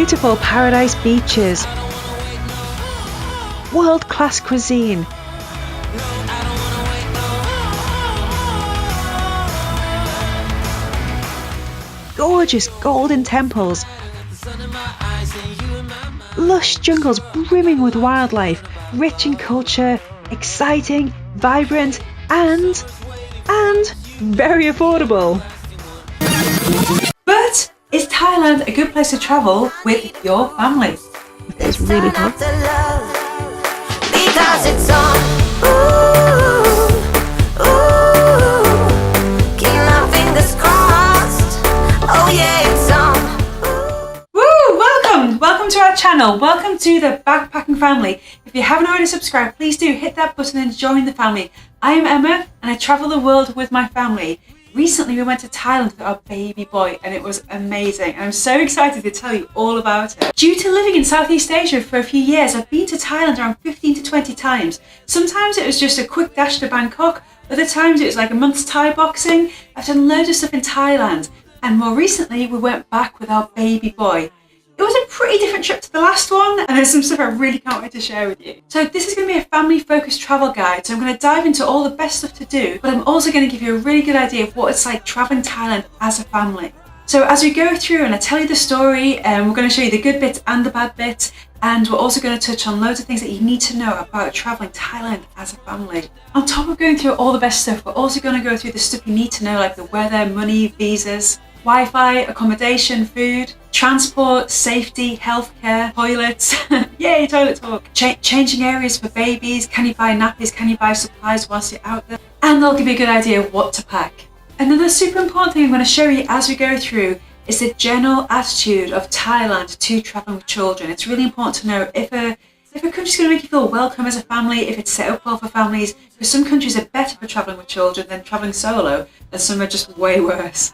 beautiful paradise beaches, world-class cuisine, gorgeous golden temples, lush jungles brimming with wildlife, rich in culture, exciting, vibrant, and very affordable. But is Thailand a good place to travel with your family? It's really hot. Because it's on. Keep my fingers crossed. Oh yeah, it's on. Woo! Welcome to our channel. Welcome to the backpacking family. If you haven't already subscribed, please do hit that button and join the family. I am Emma and I travel the world with my family. Recently we went to Thailand with our baby boy and it was amazing. I'm so excited to tell you all about it. Due to living in Southeast Asia for a few years, I've been to Thailand around 15 to 20 times. Sometimes it was just a quick dash to Bangkok, other times it was like a month's Thai boxing. I've done loads of stuff in Thailand, and more recently we went back with our baby boy. It was a pretty different trip to the last one, and there's some stuff I really can't wait to share with you. So this is going to be a family-focused travel guide, so I'm going to dive into all the best stuff to do, but I'm also going to give you a really good idea of what it's like traveling Thailand as a family. So as we go through and I tell you the story, we're going to show you the good bits and the bad bits, and we're also going to touch on loads of things that you need to know about traveling Thailand as a family. On top of going through all the best stuff, we're also going to go through the stuff you need to know, like the weather, money, visas, Wi-Fi, accommodation, food, transport, safety, healthcare, toilets, yay, toilet talk, changing areas for babies, can you buy nappies, can you buy supplies whilst you're out there, and they'll give you a good idea of what to pack. Another super important thing I'm going to show you as we go through is the general attitude of Thailand to traveling with children. It's really important to know if a country's going to make you feel welcome as a family, if it's set up well for families, because some countries are better for traveling with children than traveling solo, and some are just way worse.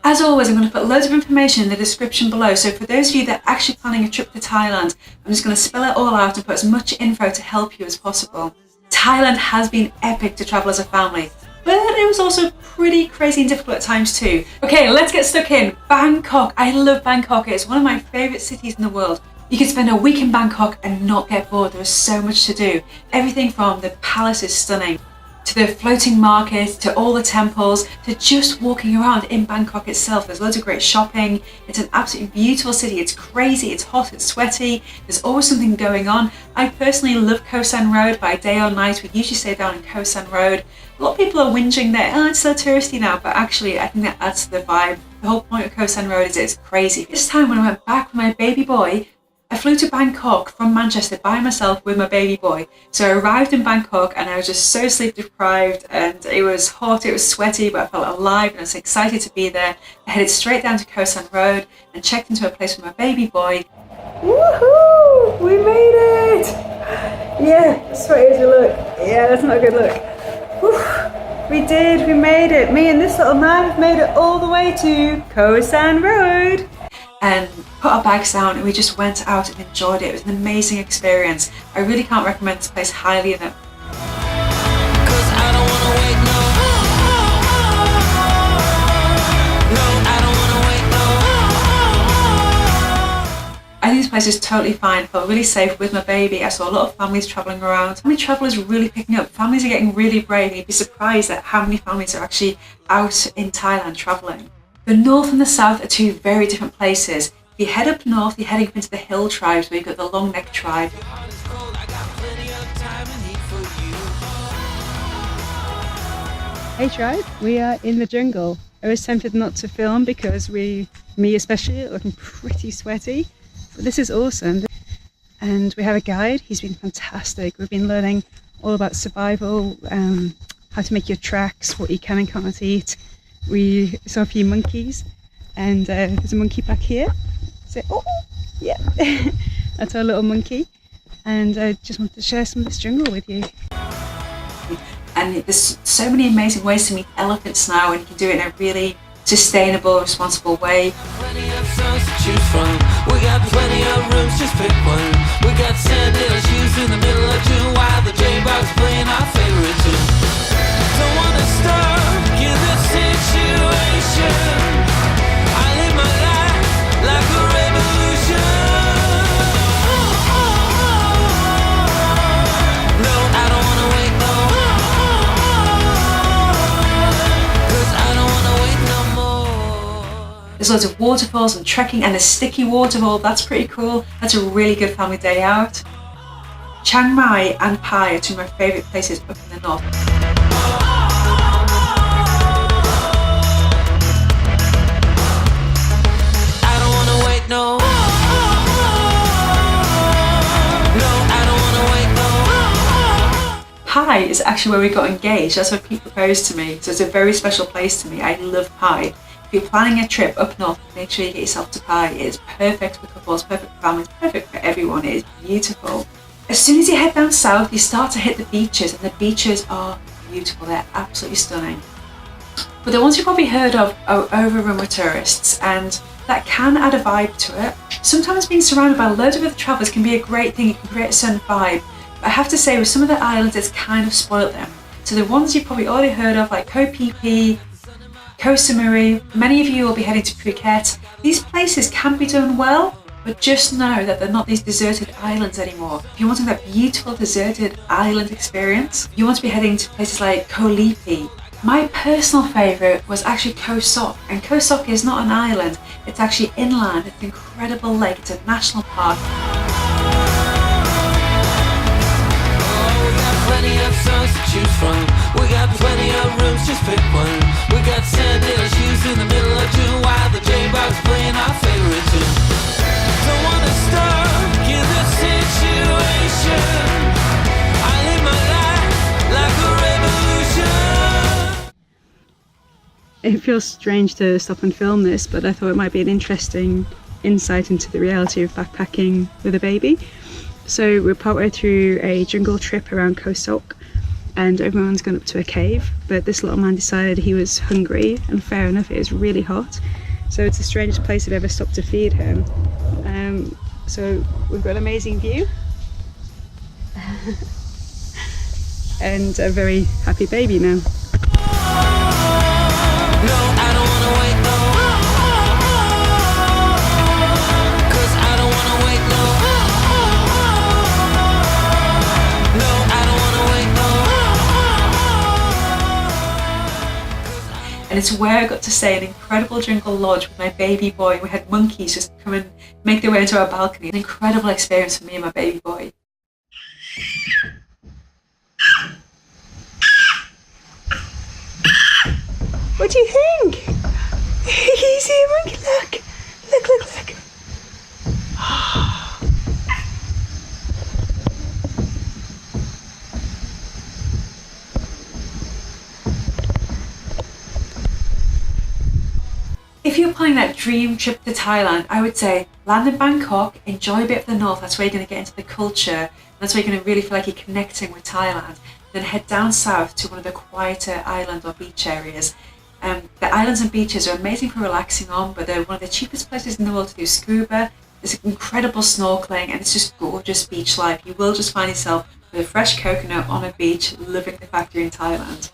As always, I'm going to put loads of information in the description below, so for those of you that are actually planning a trip to Thailand, I'm just going to spell it all out and put as much info to help you as possible. Thailand has been epic to travel as a family, but it was also pretty crazy and difficult at times too. Okay, let's get stuck in. Bangkok. I love Bangkok. It's one of my favourite cities in the world. You can spend a week in Bangkok and not get bored. There is so much to do. Everything from the palace is stunning, to the floating market, to all the temples, to just walking around in Bangkok itself. There's loads of great shopping. It's an absolutely beautiful city. It's crazy, it's hot, it's sweaty. There's always something going on. I personally love Khaosan Road. By day or night, we usually stay down in Khaosan Road. A lot of people are whinging that, oh, it's so touristy now, but actually I think that adds to the vibe. The whole point of Khaosan Road is it's crazy. This time when I went back with my baby boy, I flew to Bangkok from Manchester by myself with my baby boy. So I arrived in Bangkok and I was just so sleep deprived, and it was hot, it was sweaty, but I felt alive and I was excited to be there. I headed straight down to Khaosan Road and checked into a place with my baby boy. Woohoo! We made it! Yeah, sweaty as you look. Yeah, that's not a good look. Whew. We did, we made it. Me and this little man have made it all the way to Khaosan Road. And put our bags down and we just went out and enjoyed it. It was an amazing experience. I really can't recommend this place highly enough. I think this place is totally fine. I felt really safe with my baby. I saw a lot of families travelling around. Family travel is really picking up. Families are getting really brave, and you'd be surprised at how many families are actually out in Thailand travelling. The north and the south are two very different places. If you head up north, you're heading up into the hill tribes where you've got the long neck tribe. Hey tribe, we are in the jungle. I was tempted not to film because me especially, are looking pretty sweaty. But this is awesome. And we have a guide. He's been fantastic. We've been learning all about survival, how to make your tracks, what you can and can't eat. We saw a few monkeys, and there's a monkey back here. So, oh, yeah, that's our little monkey. And I just wanted to share some of this jungle with you. And there's so many amazing ways to meet elephants now, and you can do it in a really sustainable, responsible way. Plenty of songs to choose from. We got plenty of rooms, just pick one. We got sandal shoes in the middle of June while the J-Box playing our favorite tune. Don't wanna stop, give the situation. I live my life like a revolution. There's loads of waterfalls and trekking and a sticky waterfall. That's pretty cool. That's a really good family day out. Chiang Mai and Pai are two of my favourite places up in the north. I don't wanna wait, no. Pai is actually where we got engaged. That's where Pete proposed to me, so it's a very special place to me. I love Pai. If you're planning a trip up north, make sure you get yourself to Pai. It is perfect for couples, perfect for families, perfect for everyone. It is beautiful. As soon as you head down south, you start to hit the beaches, and the beaches are beautiful. They're absolutely stunning. But the ones you've probably heard of are overrun with tourists, and that can add a vibe to it. Sometimes being surrounded by loads of other travellers can be a great thing. It can create a certain vibe. I have to say, with some of the islands, it's kind of spoiled them. So the ones you've probably already heard of, like Koh Phi Phi, Koh Samui, many of you will be heading to Phuket. These places can be done well, but just know that they're not these deserted islands anymore. If you're wanting that beautiful deserted island experience, you want to be heading to places like Koh Lipi. My personal favourite was actually Koh Sok, and Koh Sok is not an island, it's actually inland. It's an incredible lake, it's a national park. Plenty of songs to choose from. We got plenty of rooms, just pick one. We got sandal shoes in the middle of June while the J-Box playing our favorite tune. Don't wanna start in this situation. I live my life like a revolution. It feels strange to stop and film this, but I thought it might be an interesting insight into the reality of backpacking with a baby. So we're partway through a jungle trip around Koh Sok, and everyone's gone up to a cave, but this little man decided he was hungry, and fair enough, it is really hot. So it's the strangest place I've ever stopped to feed him. So we've got an amazing view and a very happy baby now. And it's where I got to stay in an incredible jungle lodge with my baby boy. We had monkeys just come and make their way into our balcony. An incredible experience for me and my baby boy. What do you think? You see a monkey? Look! Look, look, look! If you're planning that dream trip to Thailand, I would say land in Bangkok, enjoy a bit of the north, that's where you're going to get into the culture, that's where you're going to really feel like you're connecting with Thailand. Then head down south to one of the quieter island or beach areas. The islands and beaches are amazing for relaxing on, but they're one of the cheapest places in the world to do scuba. There's incredible snorkeling, and it's just gorgeous beach life. You will just find yourself with a fresh coconut on a beach, living the fact you're in Thailand.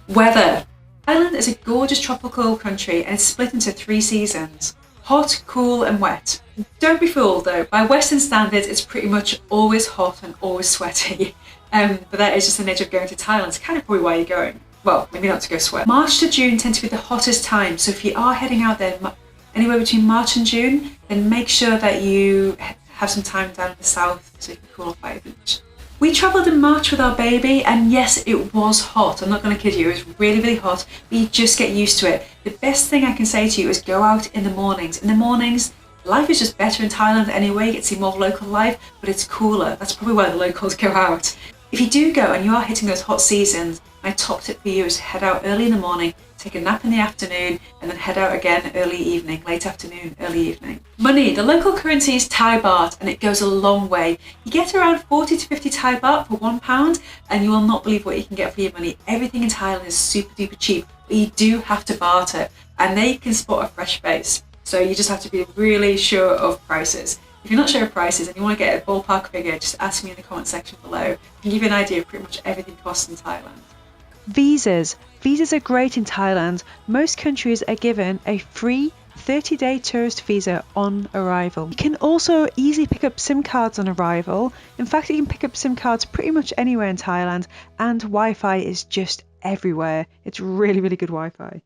Weather. Thailand is a gorgeous tropical country, and it's split into 3 seasons: hot, cool and wet. Don't be fooled though, by Western standards it's pretty much always hot and always sweaty. But that is just the nature of going to Thailand. It's kind of probably why you're going. Well, maybe not to go sweat. March to June tend to be the hottest time, so if you are heading out there anywhere between March and June, then make sure that you have some time down in the south so you can cool off by a beach. We travelled in March with our baby, and yes, it was hot. I'm not going to kid you, it was really, really hot, but you just get used to it. The best thing I can say to you is go out in the mornings. In the mornings, life is just better in Thailand anyway. You get to see more local life, but it's cooler. That's probably why the locals go out. If you do go and you are hitting those hot seasons, my top tip for you is to head out early in the morning, take a nap in the afternoon, and then head out again early evening, late afternoon, early evening. Money. The local currency is Thai baht, and it goes a long way. You get around 40 to 50 Thai baht for £1, and you will not believe what you can get for your money. Everything in Thailand is super duper cheap, but you do have to barter, and they can spot a fresh face. So you just have to be really sure of prices. If you're not sure of prices and you want to get a ballpark figure, just ask me in the comment section below. I can give you an idea of pretty much everything costs in Thailand. Visas. Visas are great in Thailand. Most countries are given a free 30-day tourist visa on arrival. You can also easily pick up SIM cards on arrival. In fact, you can pick up SIM cards pretty much anywhere in Thailand, and Wi-Fi is just everywhere. It's really, really good Wi-Fi.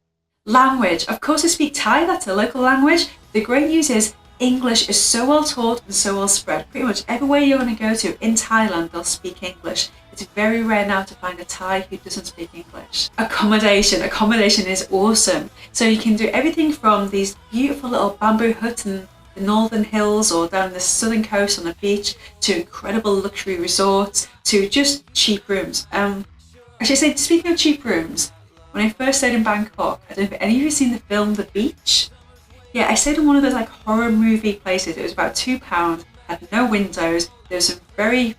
Language. Of course I speak Thai, that's a local language. The great news is English is so well taught and so well spread. Pretty much everywhere you're going to go to in Thailand, they'll speak English. It's very rare now to find a Thai who doesn't speak English. Accommodation. Accommodation is awesome. So you can do everything from these beautiful little bamboo huts in the northern hills or down the southern coast on the beach to incredible luxury resorts to just cheap rooms. I should say, speaking of cheap rooms, when I first stayed in Bangkok, I don't know if any of you have seen the film The Beach. Yeah, I stayed in one of those like horror movie places. It was about £2, had no windows, there was some very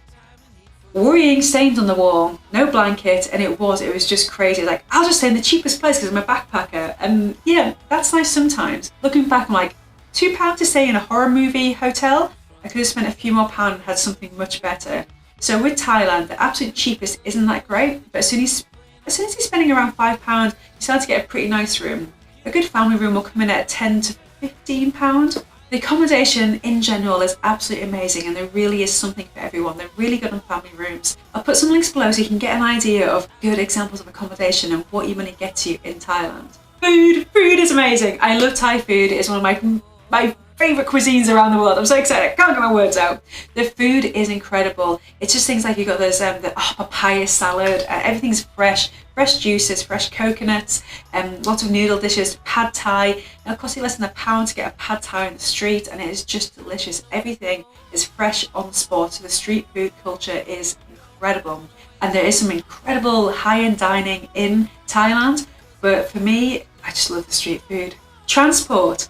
worrying stains on the wall, no blanket, and it was just crazy. Like, I'll just stay in the cheapest place because I'm a backpacker. And yeah, that's nice sometimes. Looking back, I'm like, £2 to stay in a horror movie hotel? I could have spent a few more pounds and had something much better. So with Thailand, the absolute cheapest isn't that great, but as soon as you're spending around £5, you start to get a pretty nice room. A good family room will come in at £10 to £15. The accommodation in general is absolutely amazing, and there really is something for everyone. They're really good on family rooms. I'll put some links below so you can get an idea of good examples of accommodation and what you're going to get to in Thailand. Food is amazing. I love Thai food. It's one of my favourite cuisines around the world. I'm so excited, I can't get my words out. The food is incredible. It's just things like you've got those the papaya salad, everything's fresh juices, fresh coconuts, lots of noodle dishes, pad thai. It'll cost you less than £1 to get a pad thai on the street, and it is just delicious. Everything is fresh on the spot. So the street food culture is incredible, and there is some incredible high-end dining in Thailand, but for me, I just love the street food. Transport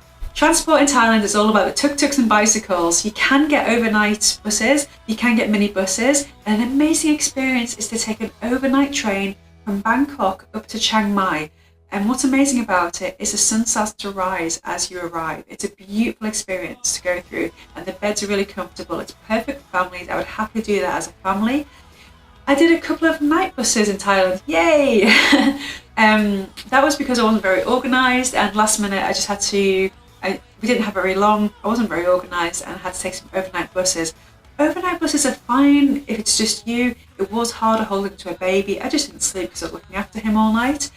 in Thailand is all about the tuk-tuks and bicycles. You can get overnight buses, you can get mini buses, and an amazing experience is to take an overnight train from Bangkok up to Chiang Mai. And what's amazing about it is the sun starts to rise as you arrive. It's a beautiful experience to go through, and the beds are really comfortable. It's perfect for families. I would happily do that as a family. I did a couple of night buses in Thailand. Yay! That was because I wasn't very organised, and last minute I just had to we didn't have very long, I wasn't very organised, and I had to take some overnight buses. Overnight buses are fine if it's just you. It was harder holding to a baby. I just didn't sleep because I was looking after him all night.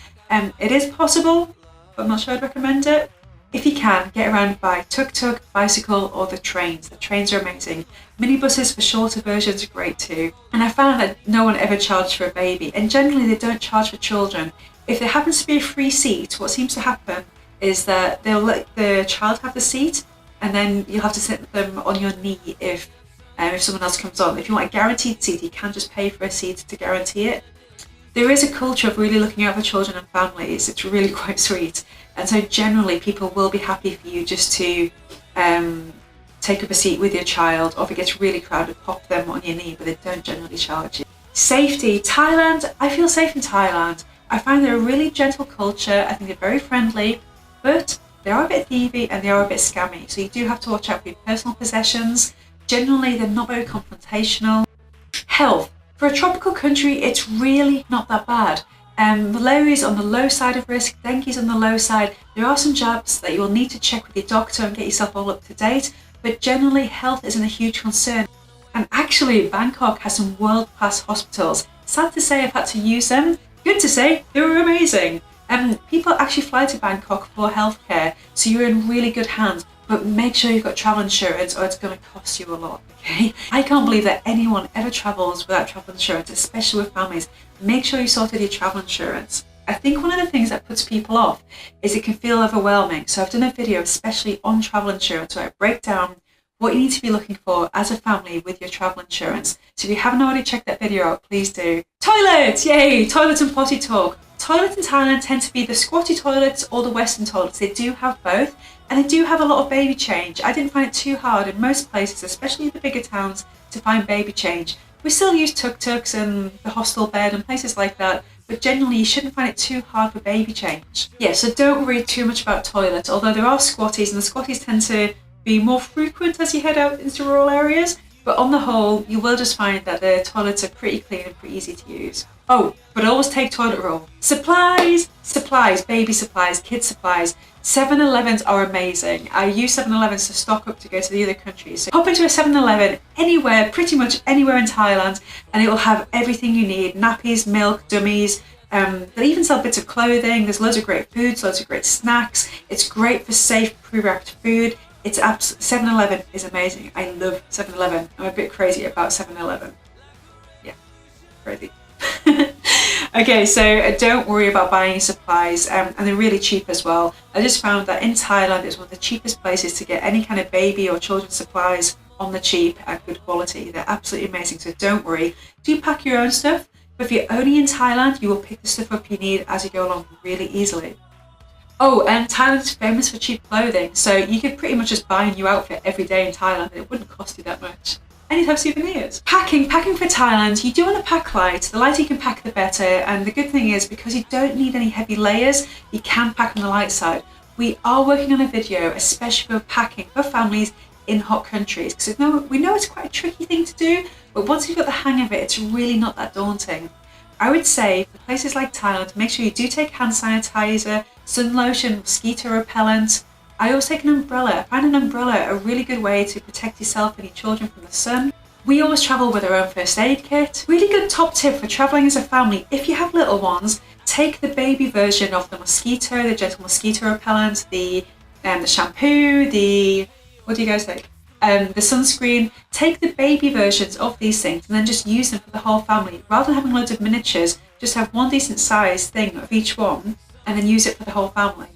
It is possible, but I'm not sure I'd recommend it. If you can, get around by tuk-tuk, bicycle, or the trains. The trains are amazing. Minibuses for shorter versions are great too. And I found that no one ever charged for a baby, and generally they don't charge for children. If there happens to be a free seat, what seems to happen is that they'll let the child have the seat, and then you'll have to sit them on your knee if someone else comes on. If you want a guaranteed seat, you can just pay for a seat to guarantee it. There is a culture of really looking out for children and families. It's really quite sweet. And so generally people will be happy for you just to take up a seat with your child, or if it gets really crowded, pop them on your knee, but they don't generally charge you. Safety. Thailand, I feel safe in Thailand. I find they're a really gentle culture. I think they're very friendly, but they are a bit thievy and they are a bit scammy. So you do have to watch out for your personal possessions. Generally, they're not very confrontational. Health. For a tropical country, it's really not that bad. Malaria is on the low side of risk, dengue is on the low side. There are some jabs that you will need to check with your doctor and get yourself all up to date, but generally health isn't a huge concern. And actually, Bangkok has some world-class hospitals. Sad to say I've had to use them. Good to say, they were amazing. People actually fly to Bangkok for healthcare, so you're in really good hands. But make sure you've got travel insurance or it's going to cost you a lot, okay? I can't believe that anyone ever travels without travel insurance, especially with families. Make sure you sorted your travel insurance. I think one of the things that puts people off is it can feel overwhelming. So I've done a video especially on travel insurance where I break down what you need to be looking for as a family with your travel insurance. So if you haven't already checked that video out, please do. Toilets! Yay! Toilets and potty talk. Toilets in Thailand tend to be the squatty toilets or the Western toilets. They do have both, and they do have a lot of baby change. I didn't find it too hard in most places, especially in the bigger towns, to find baby change. We still use tuk-tuks and the hostel bed and places like that, but generally you shouldn't find it too hard for baby change. Yeah, so don't worry too much about toilets, although there are squatties, and the squatties tend to be more frequent as you head out into rural areas. But on the whole, you will just find that the toilets are pretty clean and pretty easy to use. Oh, but always take toilet roll. Supplies, baby supplies, kid supplies. 7-Elevens are amazing. I use 7-Elevens to stock up to go to the other countries. So hop into a 7-Eleven anywhere, pretty much anywhere in Thailand, and it will have everything you need. Nappies, milk, dummies, They even sell bits of clothing. There's loads of great foods, loads of great snacks. It's great for safe pre-wrapped food. It's 7-Eleven is amazing. I love 7-Eleven. I'm a bit crazy about 7-Eleven. Yeah, crazy. Okay, so don't worry about buying supplies, and they're really cheap as well. I just found that in Thailand it's one of the cheapest places to get any kind of baby or children's supplies on the cheap at good quality. They're absolutely amazing, so don't worry. Do pack your own stuff, but if you're only in Thailand, you will pick the stuff up you need as you go along really easily. Oh, and Thailand's famous for cheap clothing, so you could pretty much just buy a new outfit every day in Thailand and it wouldn't cost you that much. And you'd have souvenirs. Packing for Thailand, you do want to pack light. The lighter you can pack, the better. And the good thing is, because you don't need any heavy layers, you can pack on the light side. We are working on a video, especially for packing for families in hot countries, because we know it's quite a tricky thing to do, but once you've got the hang of it, it's really not that daunting. I would say for places like Thailand, make sure you do take hand sanitizer, sun lotion, mosquito repellent. I always take an umbrella. I find an umbrella a really good way to protect yourself and your children from the sun. We always travel with our own first aid kit. Really good top tip for traveling as a family, if you have little ones, take the baby version of the mosquito, the gentle mosquito repellent, the shampoo, what do you guys take? The sunscreen. Take the baby versions of these things and then just use them for the whole family. Rather than having loads of miniatures, just have one decent sized thing of each one and then use it for the whole family.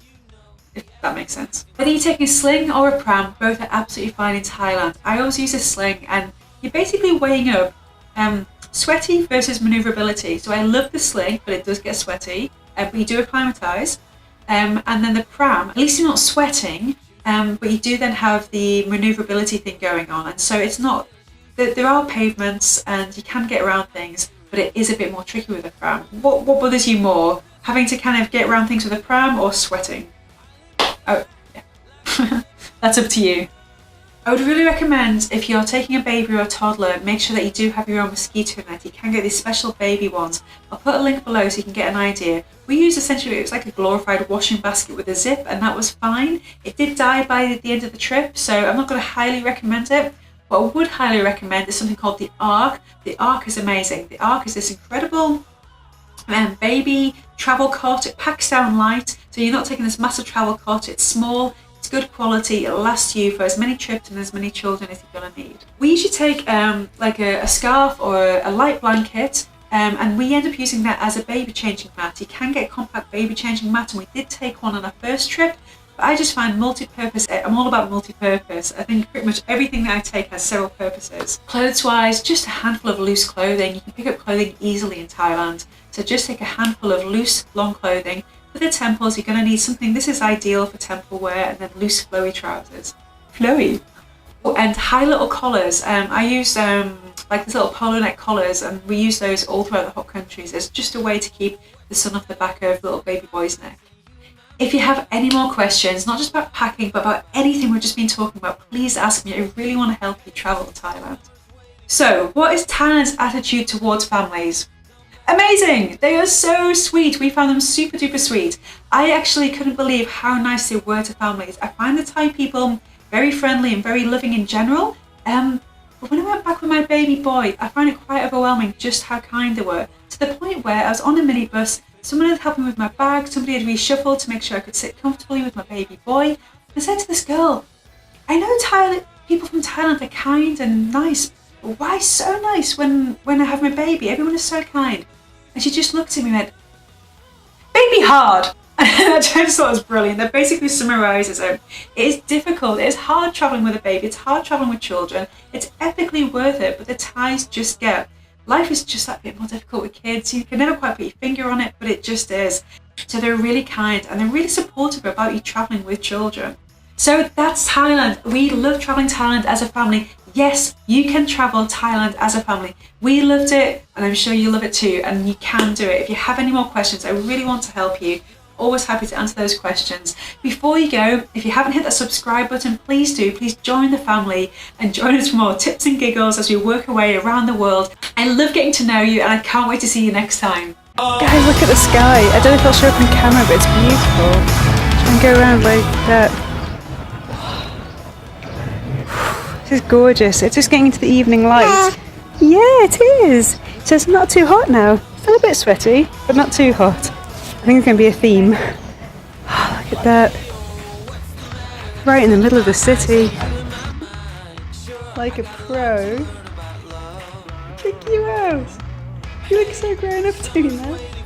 If that makes sense. Whether you're taking a sling or a pram, both are absolutely fine in Thailand. I always use a sling, and you're basically weighing up sweaty versus maneuverability. So I love the sling, but it does get sweaty, but you do acclimatise. And then the pram, at least you're not sweating, but you do then have the maneuverability thing going on. And so it's not, there are pavements and you can get around things, but it is a bit more tricky with a pram. What bothers you more? Having to kind of get around things with a pram or sweating? Oh, yeah. That's up to you. I would really recommend, if you're taking a baby or a toddler, make sure that you do have your own mosquito net. You can get these special baby ones. I'll put a link below so you can get an idea. We used essentially, it was like a glorified washing basket with a zip, and that was fine. It did die by the end of the trip, so I'm not going to highly recommend it. What I would highly recommend is something called the Ark. The Ark is amazing. The Ark is this incredible baby travel cot. It packs down light, so you're not taking this massive travel cot. It's small, it's good quality, it'll last you for as many trips and as many children as you're going to need. We usually take like a scarf or a light blanket, and we end up using that as a baby changing mat. You can get a compact baby changing mat, and we did take one on our first trip, but I just find multi-purpose. I'm all about multi-purpose. I think pretty much everything that I take has several purposes. Clothes-wise, just a handful of loose clothing. You can pick up clothing easily in Thailand, so just take a handful of loose, long clothing. For the temples, you're going to need something, this is ideal for temple wear, and then loose, flowy trousers. Flowy! Oh, and high little collars. I use like these little polo neck collars, and we use those all throughout the hot countries. It's just a way to keep the sun off the back of the little baby boy's neck. If you have any more questions, not just about packing, but about anything we've just been talking about, please ask me. I really want to help you travel to Thailand. So, what is Thailand's attitude towards families? Amazing! They are so sweet. We found them super duper sweet. I actually couldn't believe how nice they were to families. I find the Thai people very friendly and very loving in general. But when I went back with my baby boy, I found it quite overwhelming just how kind they were. To the point where I was on a minibus, someone had helped me with my bag, somebody had reshuffled to make sure I could sit comfortably with my baby boy. I said to this girl, I know people from Thailand are kind and nice, but why so nice when I have my baby? Everyone is so kind. And she just looked at me and went, baby hard. And I just thought it was brilliant. That basically summarises it. It is difficult. It is hard travelling with a baby. It's hard travelling with children. It's epically worth it, but the Thais just get, life is just that bit more difficult with kids. You can never quite put your finger on it, but it just is. So they're really kind and they're really supportive about you travelling with children. So that's Thailand. We love travelling Thailand as a family. Yes, you can travel Thailand as a family. We loved it, and I'm sure you love it too, and you can do it. If you have any more questions, I really want to help you. Always happy to answer those questions. Before you go, if you haven't hit that subscribe button, please do. Please join the family and join us for more tips and giggles as we work our way around the world. I love getting to know you, and I can't wait to see you next time. Guys, look at the sky. I don't know if I'll show up on camera, but it's beautiful. Try and go around like that. This is gorgeous. It's just getting into the evening light. Yeah, it is. So it's not too hot now. Still a bit sweaty, but not too hot. I think it's going to be a theme. Oh, look at that. Right in the middle of the city. Like a pro. Check you out. You look so grown up doing that.